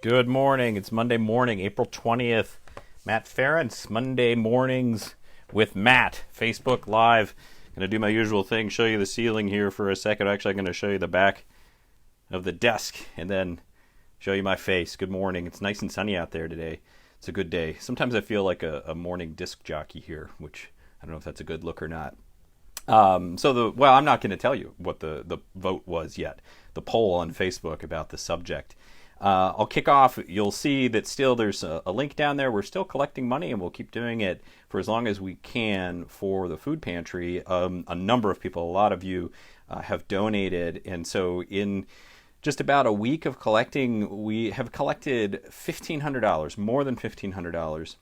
Good morning. It's Monday morning, April 20th. Matt Ference, Monday mornings with Matt, Facebook Live. Going to do my usual thing, show you the ceiling here for a second. Actually, I'm going to show you the back of the desk and then show you my face. Good morning. It's nice and sunny out there today. It's a good day. Sometimes I feel like a morning disc jockey here, which I don't know if that's a good look or not. I'm not going to tell you what the vote was yet. The poll on Facebook about the subject. I'll kick off. You'll see that still there's a link down there. We're still collecting money, and we'll keep doing it for as long as we can for the food pantry. A number of people, a lot of you, have donated, and so in just about a week of collecting, we have collected $1,500, more than $1,500.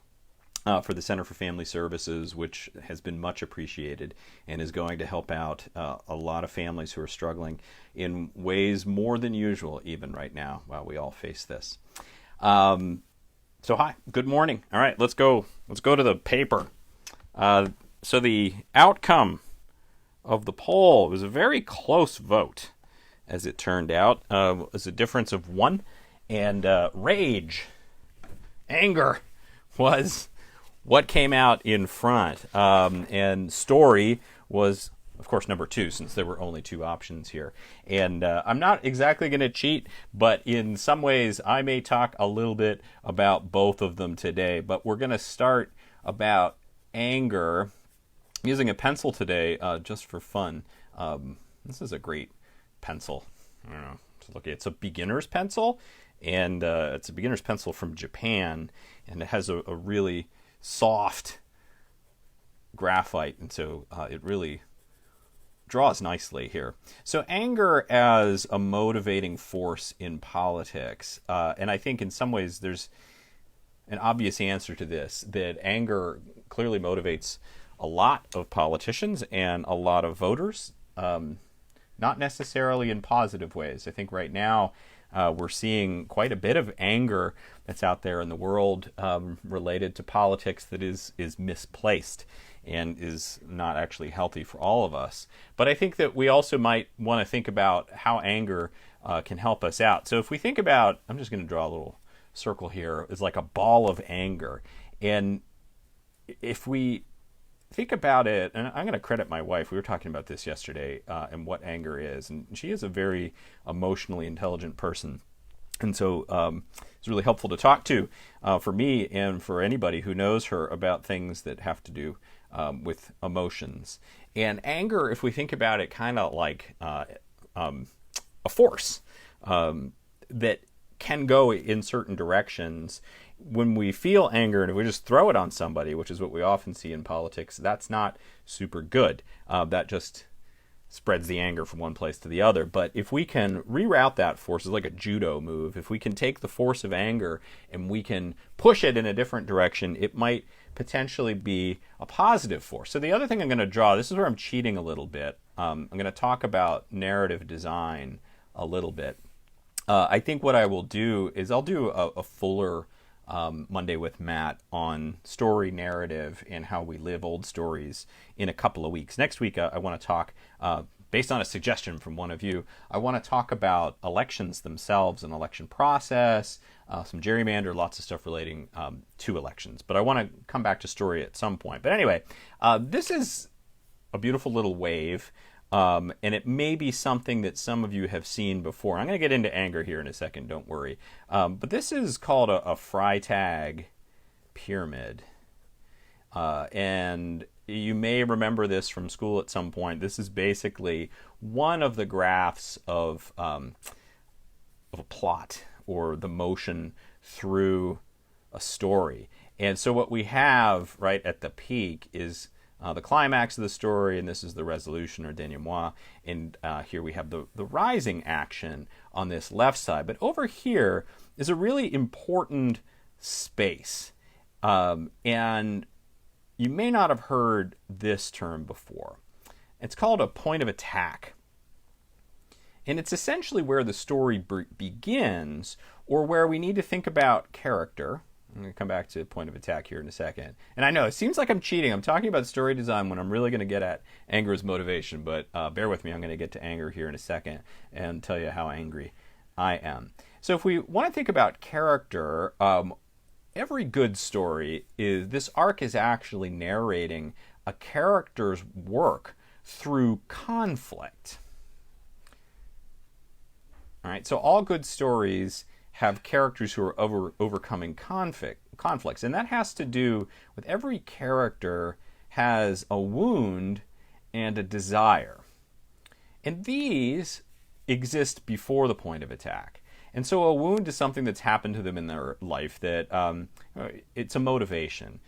For the Center for Family Services, which has been much appreciated and is going to help out a lot of families who are struggling in ways more than usual, even right now, while we all face this. So hi, good morning. All right, let's go to the paper. So the outcome of the poll was a very close vote, as it turned out. It was a difference of 1, and anger was what came out in front, and story was, of course, number 2, since there were only 2 options here. And I'm not exactly going to cheat, but in some ways I may talk a little bit about both of them today. But we're going to start about anger. I'm using a pencil today just for fun. This is a great pencil. I don't know. It's a beginner's pencil, and it's a beginner's pencil from Japan, and it has a really soft graphite, and so it really draws nicely here. So anger as a motivating force in politics, and I think in some ways there's an obvious answer to this, that anger clearly motivates a lot of politicians and a lot of voters, not necessarily in positive ways. I think right now we're seeing quite a bit of anger that's out there in the world related to politics that is misplaced and is not actually healthy for all of us. But I think that we also might want to think about how anger can help us out. So if we think about, I'm just going to draw a little circle here, it's like a ball of anger. And if we think about it, and I'm going to credit my wife, we were talking about this yesterday, and what anger is, and she is a very emotionally intelligent person, and so it's really helpful to talk to for me and for anybody who knows her about things that have to do with emotions. And anger, if we think about it, kind of like a force that can go in certain directions. When we feel anger and if we just throw it on somebody, which is what we often see in politics, that's not super good. That just spreads the anger from one place to the other. But if we can reroute that force, it's like a judo move. If we can take the force of anger and we can push it in a different direction, it might potentially be a positive force. So the other thing I'm going to draw, this is where I'm cheating a little bit. I'm going to talk about narrative design a little bit. I think what I will do is I'll do a fuller Monday with Matt on story narrative and how we live old stories in a couple of weeks. Next week, I want to talk, based on a suggestion from one of you, I want to talk about elections themselves and election process, some gerrymander, lots of stuff relating to elections. But I want to come back to story at some point. But anyway, this is a beautiful little wave. And it may be something that some of you have seen before. I'm going to get into anger here in a second, don't worry. But this is called a Freytag pyramid. And you may remember this from school at some point. This is basically one of the graphs of a plot or the motion through a story. And so what we have right at the peak is the climax of the story, and this is the resolution or denouement, and here we have the rising action on this left side. But over here is a really important space, and you may not have heard this term before. It's called a point of attack, and it's essentially where the story begins, or where we need to think about character. I'm going to come back to point of attack here in a second. And I know, it seems like I'm cheating. I'm talking about story design when I'm really going to get at anger as motivation. But bear with me. I'm going to get to anger here in a second and tell you how angry I am. So if we want to think about character, every good story is, this arc is actually narrating a character's work through conflict. All right, so all good stories have characters who are overcoming conflicts. And that has to do with every character has a wound and a desire. And these exist before the point of attack. And so a wound is something that's happened to them in their life that it's a motivation.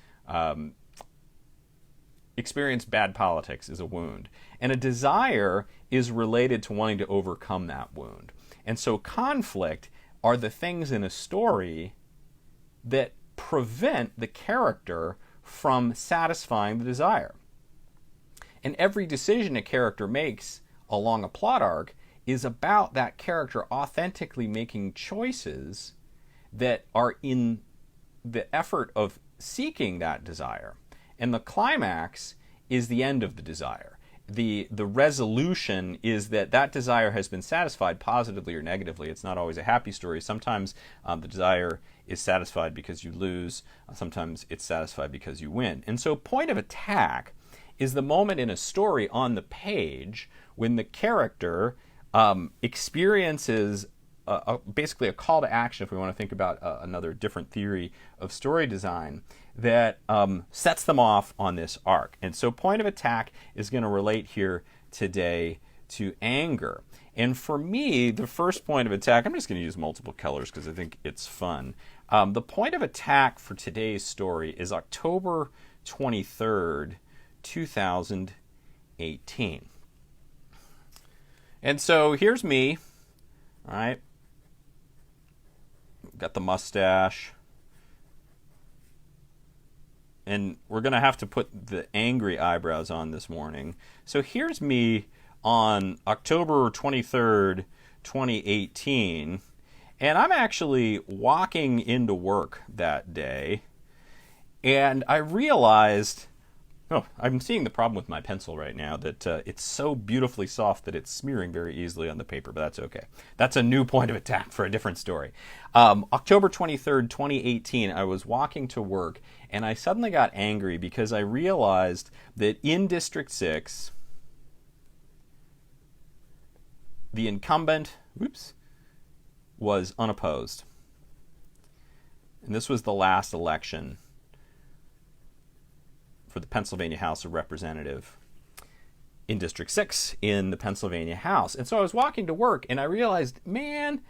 Experience bad politics is a wound. And a desire is related to wanting to overcome that wound. And so conflict are the things in a story that prevent the character from satisfying the desire. And every decision a character makes along a plot arc is about that character authentically making choices that are in the effort of seeking that desire. And the climax is the end of the desire. The resolution is that desire has been satisfied positively or negatively. It's not always a happy story. Sometimes the desire is satisfied because you lose. Sometimes it's satisfied because you win. And so point of attack is the moment in a story on the page when the character experiences basically a call to action, if we want to think about another different theory of story design, that sets them off on this arc. And so point of attack is going to relate here today to anger. And for me, the first point of attack, I'm just going to use multiple colors because I think it's fun. The point of attack for today's story is October 23rd, 2018. And so here's me, all right? Got the mustache. And we're going to have to put the angry eyebrows on this morning. So here's me on October 23rd, 2018. And I'm actually walking into work that day. And I realized, I'm seeing the problem with my pencil right now, that it's so beautifully soft that it's smearing very easily on the paper, but that's okay. That's a new point of attack for a different story. October 23rd, 2018, I was walking to work, and I suddenly got angry because I realized that in District 6, the incumbent, was unopposed. And this was the last election for the Pennsylvania House of Representatives in District 6 in the Pennsylvania House. And so I was walking to work and I realized, man,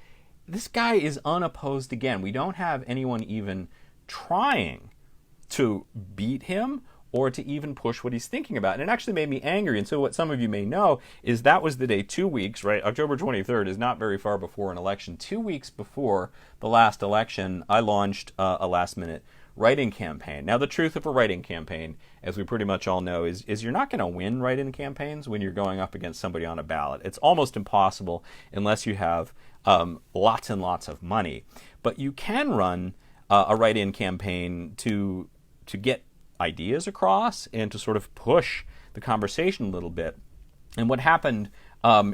this guy is unopposed again. We don't have anyone even trying to beat him or to even push what he's thinking about. And it actually made me angry. And so what some of you may know is that was the day 2 weeks, right? October 23rd is not very far before an election. 2 weeks before the last election, I launched a last-minute write-in campaign. Now, the truth of a write-in campaign, as we pretty much all know, is you're not going to win write-in campaigns when you're going up against somebody on a ballot. It's almost impossible unless you have lots and lots of money. But you can run a write-in campaign to get ideas across and to sort of push the conversation a little bit. And what happened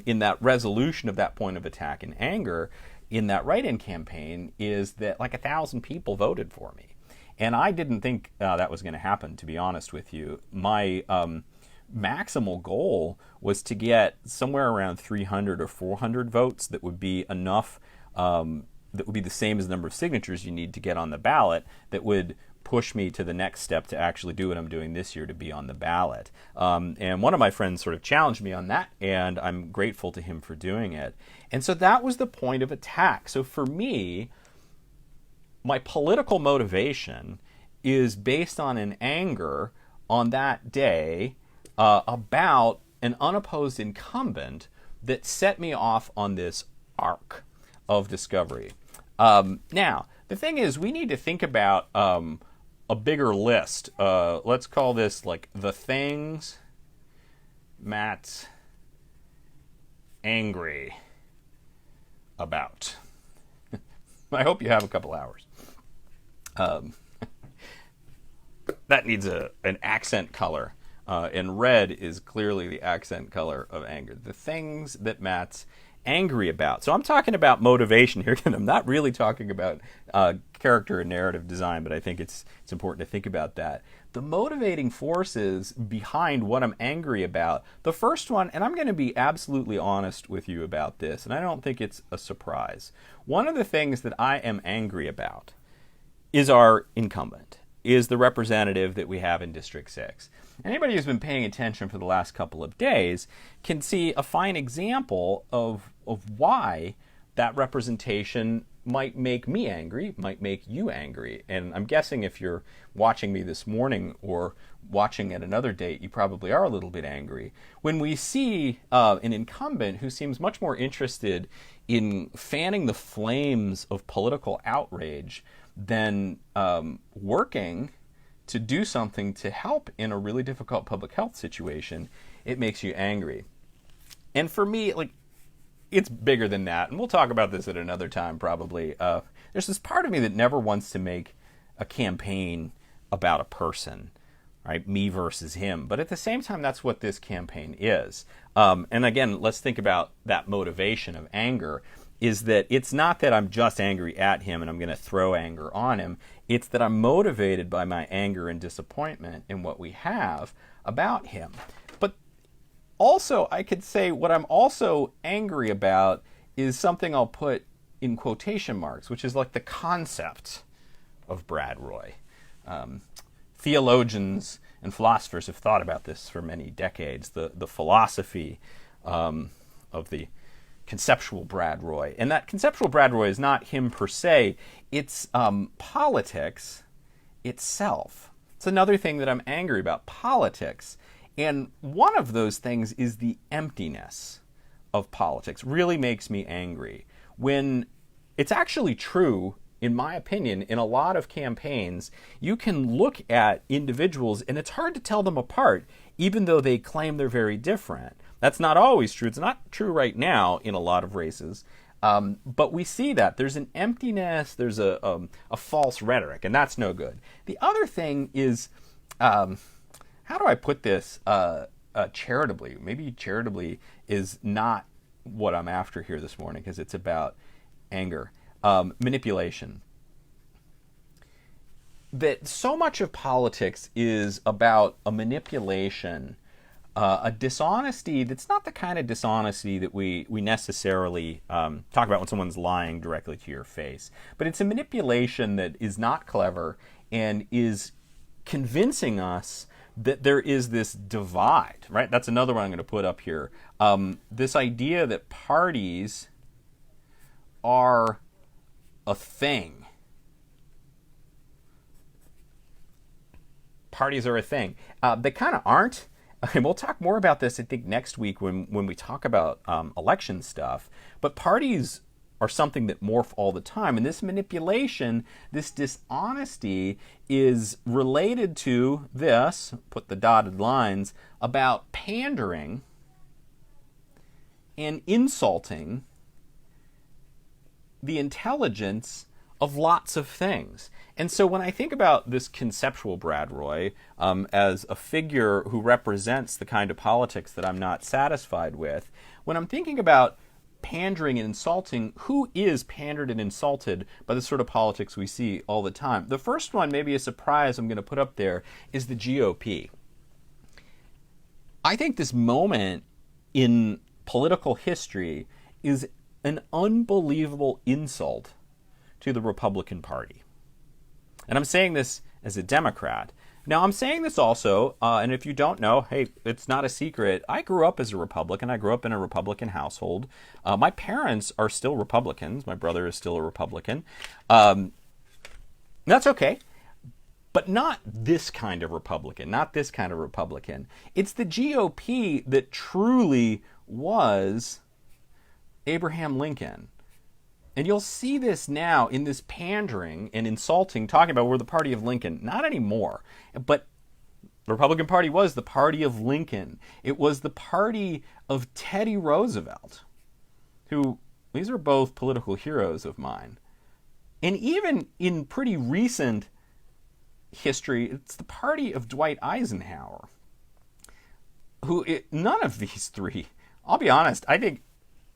in that resolution of that point of attack and anger in that write-in campaign is that like 1,000 people voted for me. And I didn't think that was going to happen, to be honest with you. My maximal goal was to get somewhere around 300 or 400 votes that would be enough, that would be the same as the number of signatures you need to get on the ballot, that would push me to the next step to actually do what I'm doing this year, to be on the ballot. And one of my friends sort of challenged me on that, and I'm grateful to him for doing it. And so that was the point of attack. So for me, my political motivation is based on an anger on that day about an unopposed incumbent that set me off on this arc of discovery. Now, the thing is, we need to think about a bigger list. Let's call this like the things Matt's angry about. I hope you have a couple hours. That needs an accent color. And red is clearly the accent color of anger. The things that Matt's angry about. So I'm talking about motivation here, and I'm not really talking about character and narrative design, but I think it's important to think about that. The motivating forces behind what I'm angry about. The first one, and I'm going to be absolutely honest with you about this, and I don't think it's a surprise. One of the things that I am angry about is our incumbent, is the representative that we have in District 6. Anybody who's been paying attention for the last couple of days can see a fine example of why that representation might make me angry, might make you angry. And I'm guessing if you're watching me this morning or watching at another date, you probably are a little bit angry. When we see an incumbent who seems much more interested in fanning the flames of political outrage than working to do something to help in a really difficult public health situation, it makes you angry. And for me, like, it's bigger than that, and we'll talk about this at another time probably. There's this part of me that never wants to make a campaign about a person, right? Me versus him. But at the same time, that's what this campaign is. And again, let's think about that motivation of anger, is that it's not that I'm just angry at him and I'm going to throw anger on him. It's that I'm motivated by my anger and disappointment in what we have about him. But also, I could say what I'm also angry about is something I'll put in quotation marks, which is like the concept of Brad Roy. Theologians and philosophers have thought about this for many decades, the philosophy of the conceptual Brad Roy. And that conceptual Brad Roy is not him per se, it's politics itself. It's another thing that I'm angry about, politics. And one of those things is the emptiness of politics. Really makes me angry. When it's actually true, in my opinion, in a lot of campaigns, you can look at individuals and it's hard to tell them apart, even though they claim they're very different. That's not always true. It's not true right now in a lot of races. But we see that. There's an emptiness, there's a false rhetoric, and that's no good. The other thing is, how do I put this charitably? Maybe charitably is not what I'm after here this morning, because it's about anger. Manipulation. That so much of politics is about a manipulation, a dishonesty that's not the kind of dishonesty that we necessarily talk about when someone's lying directly to your face. But it's a manipulation that is not clever and is convincing us that there is this divide, right? That's another one I'm going to put up here. This idea that parties are a thing. Parties are a thing. They kind of aren't. And we'll talk more about this, I think, next week when we talk about election stuff. But parties are something that morph all the time. And this manipulation, this dishonesty is related to this, put the dotted lines, about pandering and insulting the intelligence of lots of things. And so when I think about this conceptual Brad Roy as a figure who represents the kind of politics that I'm not satisfied with, when I'm thinking about pandering and insulting, who is pandered and insulted by the sort of politics we see all the time? The first one, maybe a surprise I'm going to put up there, is the GOP. I think this moment in political history is an unbelievable insult to the Republican Party. And I'm saying this as a Democrat. Now, I'm saying this also, and if you don't know, hey, it's not a secret. I grew up as a Republican. I grew up in a Republican household. My parents are still Republicans. My brother is still a Republican. That's okay. But not this kind of Republican, not this kind of Republican. It's the GOP that truly was Abraham Lincoln. And you'll see this now in this pandering and insulting, talking about we're the party of Lincoln. Not anymore. But the Republican Party was the party of Lincoln. It was the party of Teddy Roosevelt, who, these are both political heroes of mine. And even in pretty recent history, it's the party of Dwight Eisenhower, none of these three, I'll be honest, I think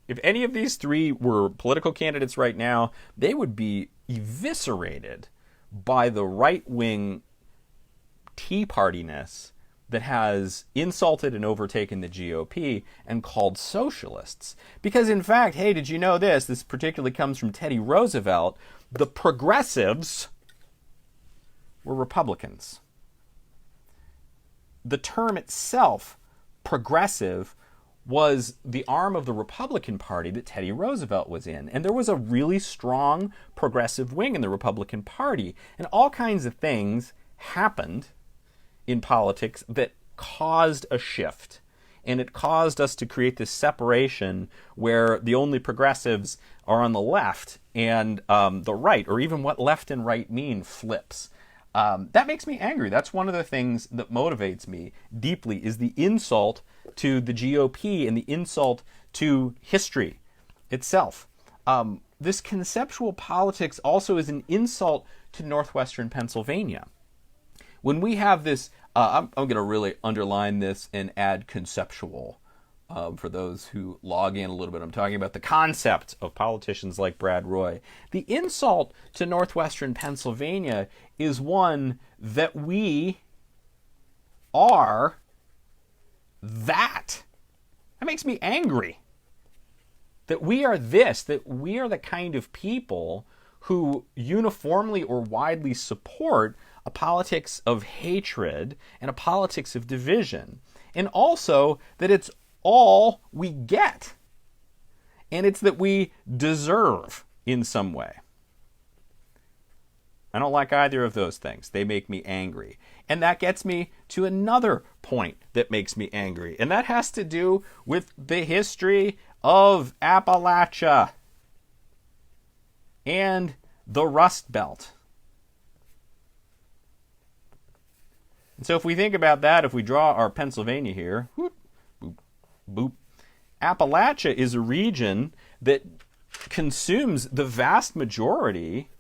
if any of these three were political candidates right now, they would be eviscerated by the right-wing Tea Party-ness that has insulted and overtaken the GOP and called socialists. Because in fact, hey, did you know this? This particularly comes from Teddy Roosevelt. The progressives were Republicans. The term itself, progressive, was the arm of the Republican Party that Teddy Roosevelt was in. And there was a really strong progressive wing in the Republican Party. And all kinds of things happened in politics that caused a shift. And it caused us to create this separation where the only progressives are on the left and the right, or even what left and right mean, flips. That makes me angry. That's one of the things that motivates me deeply, is the insult to the GOP and the insult to history itself. This conceptual politics also is an insult to Northwestern Pennsylvania. When we have this, I'm going to really underline this and add conceptual. For those who log in a little bit, I'm talking about the concept of politicians like Brad Roy. The insult to Northwestern Pennsylvania is one that we are that. That makes me angry. That we are this, that we are the kind of people who uniformly or widely support a politics of hatred and a politics of division. And also that it's all we get. And it's that we deserve in some way. I don't like either of those things. They make me angry. And that gets me to another point that makes me angry. And that has to do with the history of Appalachia and the Rust Belt. And so if we think about that, if we draw our Pennsylvania here, whoop, boop, boop, Appalachia is a region that consumes the vast majority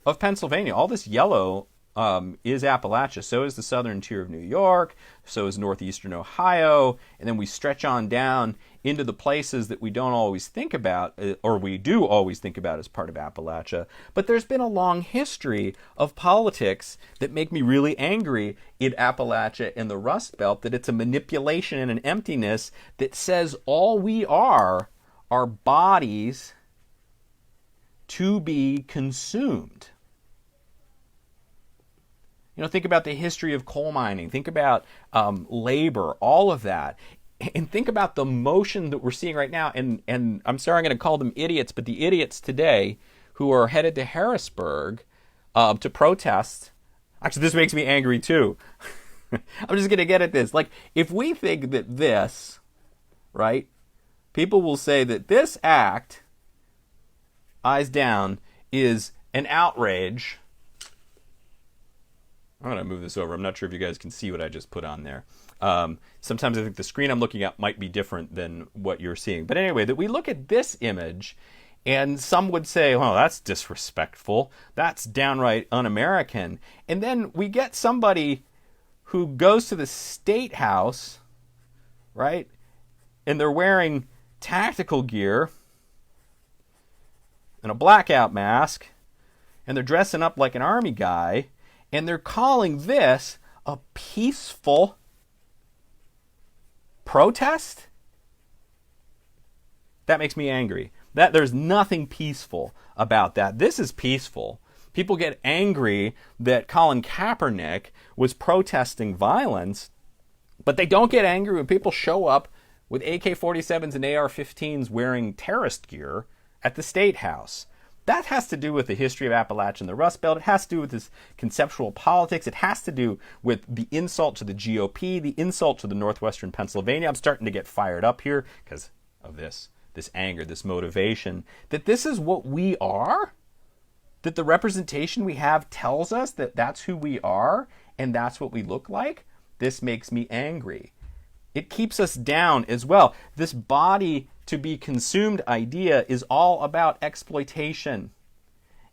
of Pennsylvania. All this yellow is Appalachia. So is the southern tier of New York. So is northeastern Ohio. And then we stretch on down into the places that we don't always think about, or we do always think about as part of Appalachia. But there's been a long history of politics that make me really angry in Appalachia and the Rust Belt, that it's a manipulation and an emptiness that says all we are bodies to be consumed. You know, think about the history of coal mining. Think about labor, all of that. And think about the motion that we're seeing right now. And I'm sorry, I'm going to call them idiots, but the idiots today who are headed to Harrisburg to protest. Actually, this makes me angry too. I'm just going to get at this. Like, if we think that this, right, people will say that this act, eyes down, is an outrage. I'm going to move this over. I'm not sure if you guys can see what I just put on there. Sometimes I think the screen I'm looking at might be different than what you're seeing. But anyway, that we look at this image And some would say, well, that's disrespectful. That's downright un-American. And then we get somebody who goes to the State House, right? And they're wearing tactical gear and a blackout mask, and they're dressing up like an army guy, and they're calling this a peaceful protest? That makes me angry. That there's nothing peaceful about that. This is peaceful. People get angry that Colin Kaepernick was protesting violence, but they don't get angry when people show up with AK-47s and AR-15s wearing terrorist gear at the State House. That has to do with the history of Appalachia and the Rust Belt. It has to do with this conceptual politics. It has to do with the insult to the GOP, the insult to the Northwestern Pennsylvania. I'm starting to get fired up here because of this anger, this motivation, that this is what we are, that the representation we have tells us that that's who we are and that's what we look like. This makes me angry. It keeps us down as well. This body to be consumed idea is all about exploitation.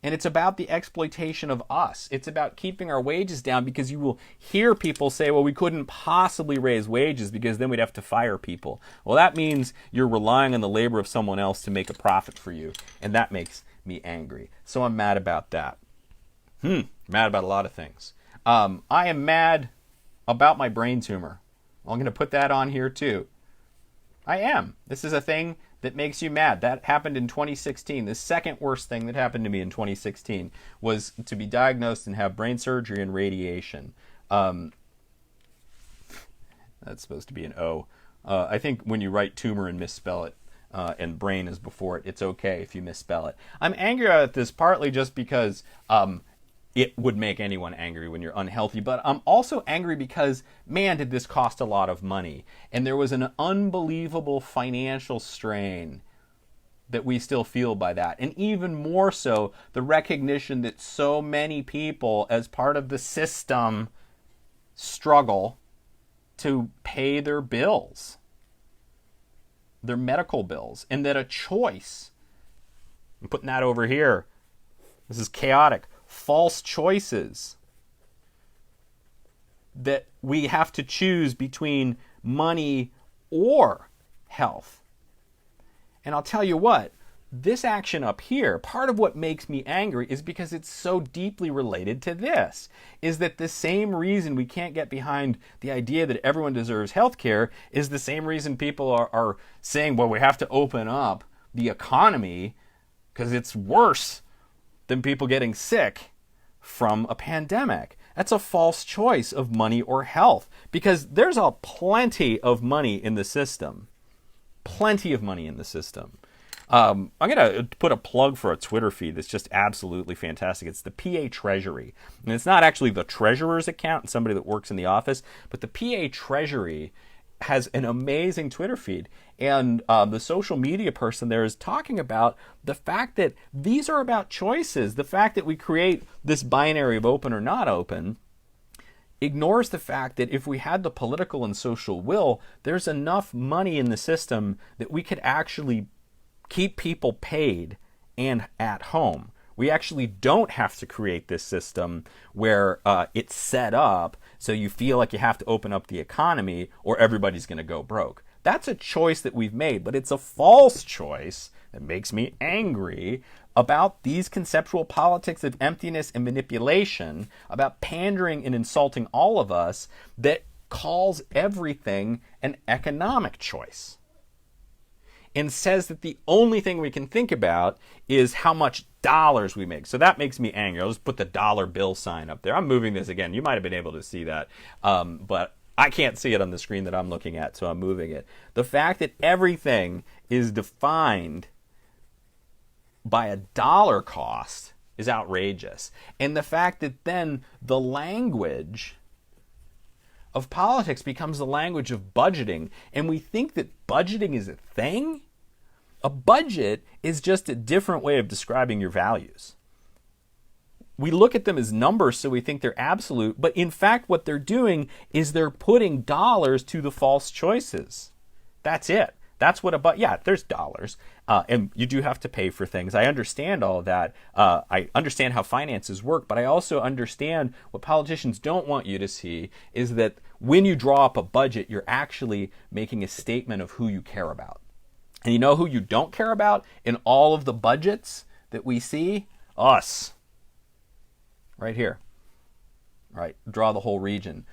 And it's about the exploitation of us. It's about keeping our wages down, because you will hear people say, well, we couldn't possibly raise wages because then we'd have to fire people. Well, that means you're relying on the labor of someone else to make a profit for you. And that makes me angry. So I'm mad about that. Mad about a lot of things. I am mad about my brain tumor. I'm going to put that on here too. I am. This is a thing that makes you mad. That happened in 2016. The second worst thing that happened to me in 2016 was to be diagnosed and have brain surgery and radiation. That's supposed to be an O. I think when you write tumor and misspell it, and brain is before it, it's okay if you misspell it. I'm angry at this partly just because it would make anyone angry when you're unhealthy. But I'm also angry because, man, did this cost a lot of money. And there was an unbelievable financial strain that we still feel by that. And even more so, the recognition that so many people, as part of the system, struggle to pay their bills, their medical bills, and that a choice, I'm putting that over here, this is chaotic, false choices, that we have to choose between money or health. And I'll tell you what, this action up here, part of what makes me angry is because it's so deeply related to this, is that the same reason we can't get behind the idea that everyone deserves health care is the same reason people are saying, well, we have to open up the economy because it's worse than people getting sick from a pandemic. That's a false choice of money or health, because there's a plenty of money in the system. Plenty of money in the system. I'm going to put a plug for a Twitter feed that's just absolutely fantastic. It's the PA Treasury. And it's not actually the treasurer's account, somebody that works in the office, but the PA Treasury has an amazing Twitter feed. And the social media person there is talking about the fact that these are about choices. The fact that we create this binary of open or not open ignores the fact that if we had the political and social will, there's enough money in the system that we could actually keep people paid and at home. We actually don't have to create this system where it's set up so you feel like you have to open up the economy or everybody's going to go broke. That's a choice that we've made, but it's a false choice that makes me angry about these conceptual politics of emptiness and manipulation, about pandering and insulting all of us, that calls everything an economic choice and says that the only thing we can think about is how much dollars we make. So that makes me angry. I'll just put the dollar bill sign up there. I'm moving this again. You might have been able to see that, but I can't see it on the screen that I'm looking at, so I'm moving it. The fact that everything is defined by a dollar cost is outrageous. And the fact that then the language of politics becomes the language of budgeting, and we think that budgeting is a thing. A budget is just a different way of describing your values. We look at them as numbers, so we think they're absolute, but in fact what they're doing is they're putting dollars to the false choices. That's it. That's what there's dollars. And you do have to pay for things. I understand all of that. I understand how finances work, but I also understand what politicians don't want you to see is that when you draw up a budget, you're actually making a statement of who you care about. And you know who you don't care about in all of the budgets that we see? Us. Right here. Right? Draw the whole region.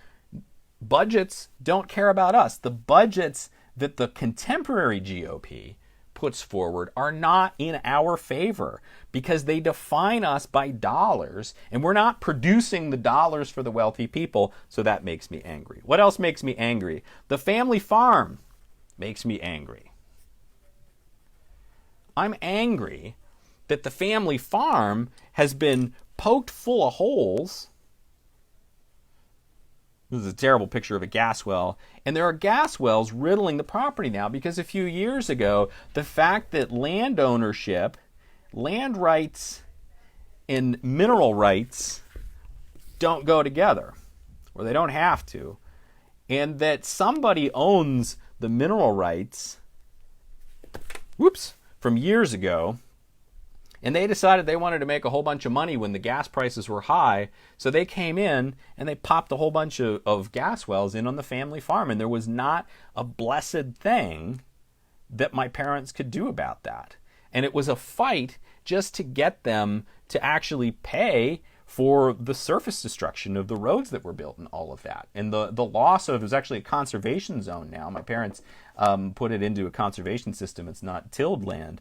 Budgets don't care about us. The budgets that the contemporary GOP puts forward are not in our favor because they define us by dollars, and we're not producing the dollars for the wealthy people, so that makes me angry. What else makes me angry? The family farm makes me angry. I'm angry that the family farm has been poked full of holes. This is a terrible picture of a gas well. And there are gas wells riddling the property now because a few years ago, the fact that land ownership, land rights, and mineral rights don't go together, or they don't have to, and that somebody owns the mineral rights, from years ago, and they decided they wanted to make a whole bunch of money when the gas prices were high, so they came in and they popped a whole bunch of gas wells in on the family farm, and there was not a blessed thing that my parents could do about that. And it was a fight just to get them to actually pay for the surface destruction of the roads that were built and all of that. And the loss of, it was actually a conservation zone now. My parents put it into a conservation system. It's not tilled land.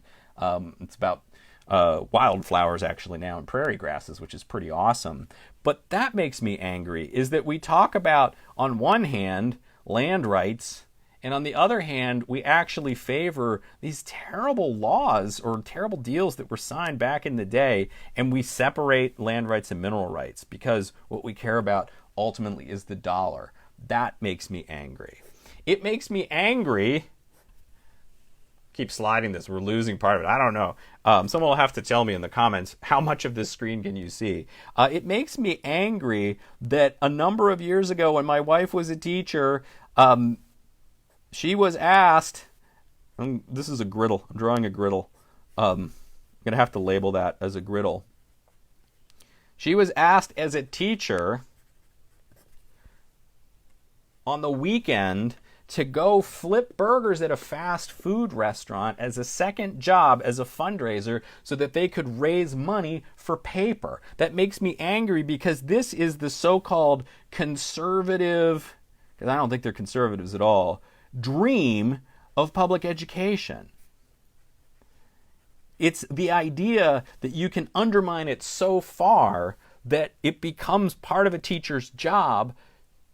It's about wildflowers actually now and prairie grasses, which is pretty awesome. But that makes me angry, is that we talk about, on one hand, land rights, and on the other hand, we actually favor these terrible laws or terrible deals that were signed back in the day, and we separate land rights and mineral rights because what we care about ultimately is the dollar. That makes me angry. It makes me angry. Keep sliding this. We're losing part of it. I don't know. Someone will have to tell me in the comments how much of this screen can you see. It makes me angry that a number of years ago when my wife was a teacher, she was asked, this is a griddle. I'm drawing a griddle. I'm going to have to label that as a griddle. She was asked as a teacher on the weekend to go flip burgers at a fast food restaurant as a second job, as a fundraiser, so that they could raise money for paper. That makes me angry because this is the so-called conservative, because I don't think they're conservatives at all, dream of public education. It's the idea that you can undermine it so far that it becomes part of a teacher's job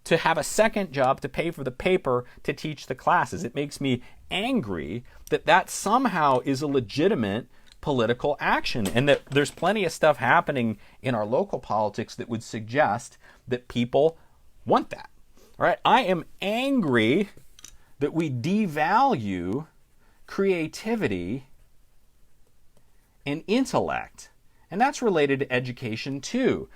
to have a second job to pay for the paper to teach the classes. It makes me angry that that somehow is a legitimate political action, and that there's plenty of stuff happening in our local politics that would suggest that people want that. All right, I am angry that we devalue creativity and intellect, and that's related to education too.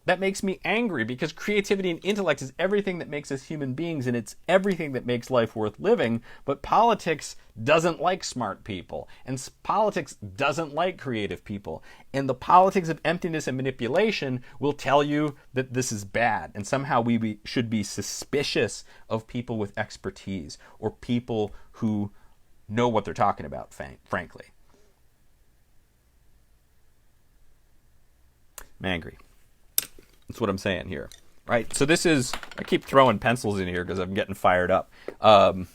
That makes me angry because creativity and intellect is everything that makes us human beings, and it's everything that makes life worth living. But politics doesn't like smart people, and politics doesn't like creative people. And the politics of emptiness and manipulation will tell you that this is bad, and somehow we should be suspicious of people with expertise or people who know what they're talking about, frankly. I'm angry. That's what I'm saying here, right? So this is, I keep throwing pencils in here because I'm getting fired up. I'm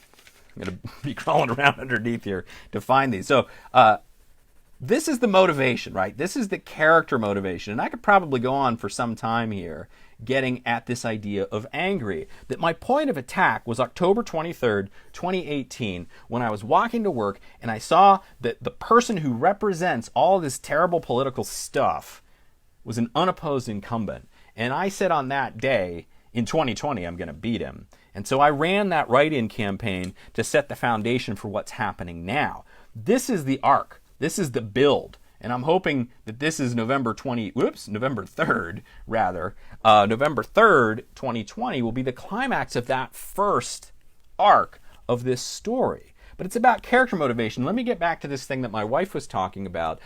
going to be crawling around underneath here to find these. So this is the motivation, right? This is the character motivation. And I could probably go on for some time here getting at this idea of angry. That my point of attack was October 23rd, 2018, when I was walking to work and I saw that the person who represents all this terrible political stuff was an unopposed incumbent. And I said on that day, in 2020, I'm going to beat him. And so I ran that write-in campaign to set the foundation for what's happening now. This is the arc. This is the build. And I'm hoping that this is November 3rd, rather. November 3rd, 2020 will be the climax of that first arc of this story. but it's about character motivation. Let me get back to this thing that my wife was talking about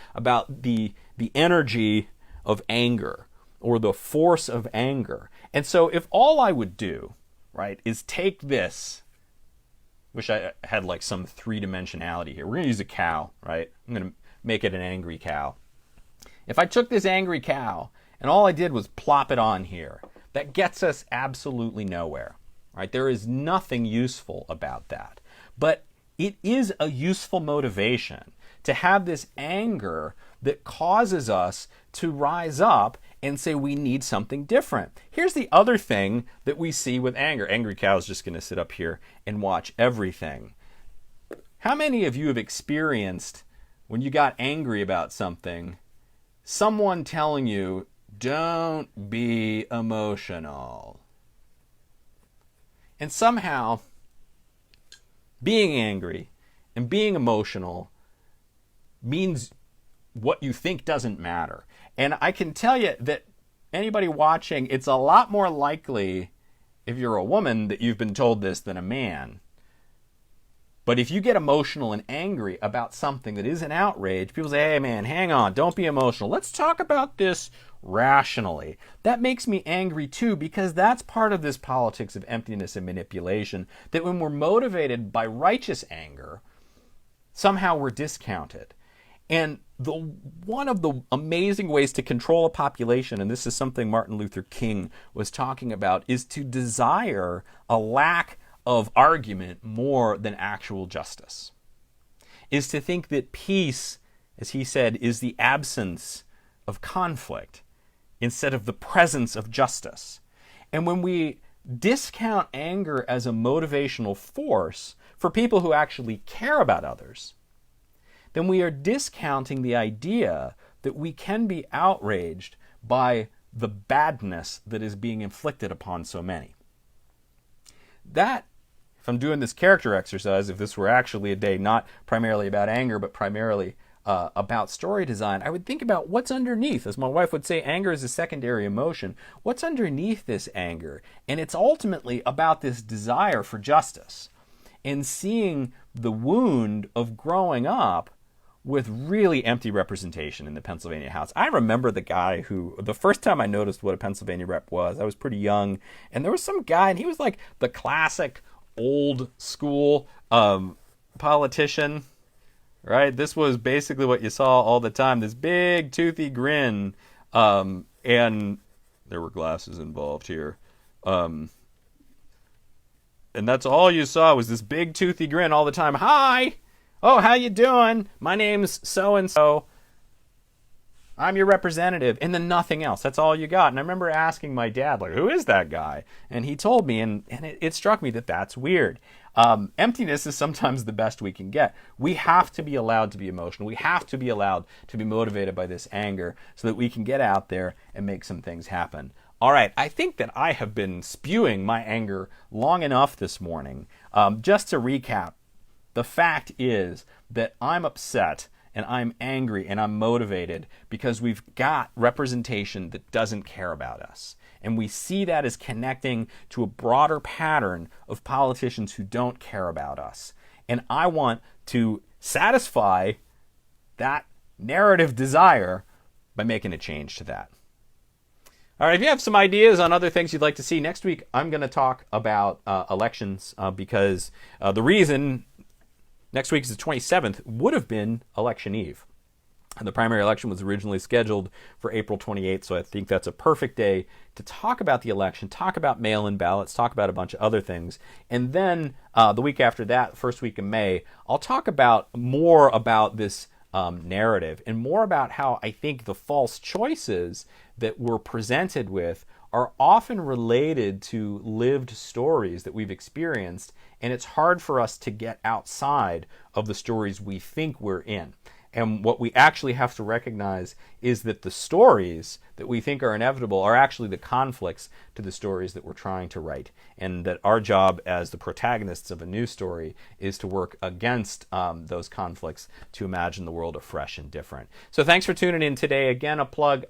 the energy of anger or the force of anger. And so if all I would do, right, is take this, wish I had like some three-dimensionality here. We're going to use a cow, right? I'm going to make it an angry cow. If I took this angry cow and all I did was plop it on here, that gets us absolutely nowhere, right? There is nothing useful about that. But it is a useful motivation to have this anger that causes us to rise up and say we need something different. Here's the other thing that we see with anger. Angry cow is just going to sit up here and watch everything. How many of you have experienced, when you got angry about something, someone telling you, don't be emotional? And somehow, being angry and being emotional means what you think doesn't matter. And I can tell you that anybody watching, it's a lot more likely, if you're a woman, that you've been told this than a man. But if you get emotional and angry about something that is an outrage, people say, hey man, hang on, don't be emotional. Let's talk about this rationally. That makes me angry too, because that's part of this politics of emptiness and manipulation, that when we're motivated by righteous anger, somehow we're discounted. And one of the amazing ways to control a population, and this is something Martin Luther King was talking about, is to desire a lack of argument more than actual justice. Is to think that peace, as he said, is the absence of conflict instead of the presence of justice. And when we discount anger as a motivational force for people who actually care about others, then we are discounting the idea that we can be outraged by the badness that is being inflicted upon so many. That, if I'm doing this character exercise, if this were actually a day not primarily about anger, but primarily about story design, I would think about what's underneath. As my wife would say, anger is a secondary emotion. What's underneath this anger? And it's ultimately about this desire for justice and seeing the wound of growing up with really empty representation in the Pennsylvania House. I remember the guy who, the first time I noticed what a Pennsylvania rep was, I was pretty young, and there was some guy, and he was like the classic old school politician, right? This was basically what you saw all the time, this big toothy grin, and there were glasses involved here. And that's all you saw was this big toothy grin all the time. Hi! Oh, how you doing? My name's so-and-so. I'm your representative. And then nothing else. That's all you got. And I remember asking my dad, like, who is that guy? And he told me, and it struck me that that's weird. Emptiness is sometimes the best we can get. We have to be allowed to be emotional. We have to be allowed to be motivated by this anger so that we can get out there and make some things happen. All right, I think that I have been spewing my anger long enough this morning. Just to recap, the fact is that I'm upset and I'm angry and I'm motivated because we've got representation that doesn't care about us. And we see that as connecting to a broader pattern of politicians who don't care about us. And I want to satisfy that narrative desire by making a change to that. All right, if you have some ideas on other things you'd like to see, next week I'm going to talk about elections because the reason next week is the 27th would have been election eve. And the primary election was originally scheduled for April 28th, so I think that's a perfect day to talk about the election, talk about mail-in ballots, talk about a bunch of other things. And then the week after that, first week of May, I'll talk about more about this narrative and more about how I think the false choices that we're presented with are often related to lived stories that we've experienced, and it's hard for us to get outside of the stories we think we're in. And what we actually have to recognize is that the stories that we think are inevitable are actually the conflicts to the stories that we're trying to write. And that our job as the protagonists of a new story is to work against those conflicts to imagine the world afresh and different. So thanks for tuning in today. Again, a plug.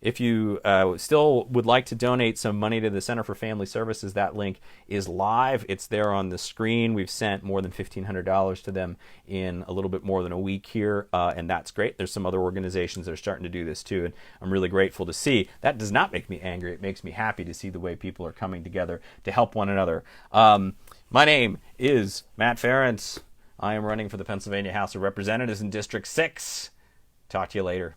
If you still would like to donate some money to the Center for Family Services, that link is live. It's there on the screen. We've sent more than $1,500 to them in a little bit more than a week here, and that's great. There's some other organizations that are starting to do this too, and I'm really grateful to see. That does not make me angry. It makes me happy to see the way people are coming together to help one another. My name is Matt Ferentz. I am running for the Pennsylvania House of Representatives in District 6. Talk to you later.